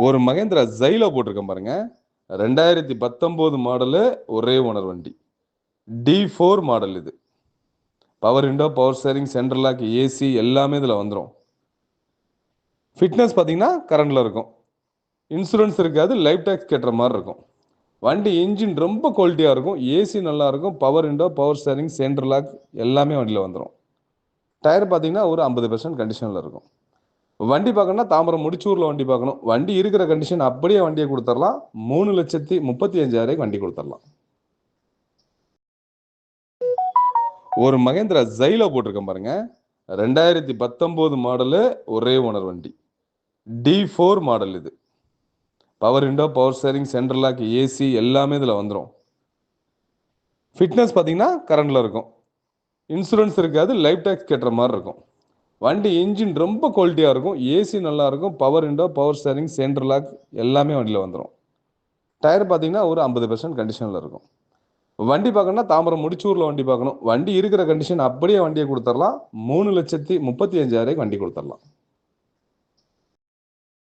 ஒரு மகேந்திரா ஜைலோ போட்டிருக்கேன் பாருங்க. 2019 மாடலு, ஒரே ஓனர் வண்டி. D4 மாடல் இது. Power window, power steering, central lock, AC எல்லாமே இதில் வந்துடும். ஃபிட்னஸ் பார்த்தீங்கன்னா கரண்டில் இருக்கும். இன்சூரன்ஸ் இருக்காது, லைஃப் டேக்ஸ் கட்டுற மாதிரி இருக்கும். வண்டி இன்ஜின் ரொம்ப குவாலிட்டியாக இருக்கும், ஏசி நல்லா இருக்கும், power window, power steering, central lock எல்லாமே வண்டியில் வந்துடும். டயர் பார்த்தீங்கன்னா ஒரு 50% கண்டிஷனில் இருக்கும். வண்டி பார்க்கணும்னா தாம்பரம் முடிச்சூரில் வண்டி பார்க்கணும். வண்டி இருக்கிற கண்டிஷன் அப்படியே வண்டியை கொடுத்துடலாம். 3,35,000 வண்டி கொடுத்துடலாம். ஒரு மகேந்திரா ஜைலோ போட்டிருக்கேன் பாருங்க. 2019 மாடலு, ஒரே ஓனர் வண்டி. D4 மாடல் இது. Power window, power steering, central lock, AC எல்லாமே இதில் வந்துடும். ஃபிட்னஸ் பார்த்தீங்கன்னா கரண்டில் இருக்கும். இன்சூரன்ஸ் இருக்காது, லைஃப் டேக்ஸ் கட்டுற மாதிரி இருக்கும். வண்டி இன்ஜின் ரொம்ப குவாலிட்டியாக இருக்கும், ஏசி நல்லா இருக்கும், power window, power steering, central lock எல்லாமே வண்டியில் வந்துடும். டயர் பார்த்தீங்கன்னா ஒரு 50% கண்டிஷனில் இருக்கும். வண்டி பார்க்கணும்னா தாம்பரம் முடிச்சூரில் வண்டி பார்க்கணும். வண்டி இருக்கிற கண்டிஷன் அப்படியே வண்டியை கொடுத்துடலாம். 3,35,000 வண்டி கொடுத்துடலாம்.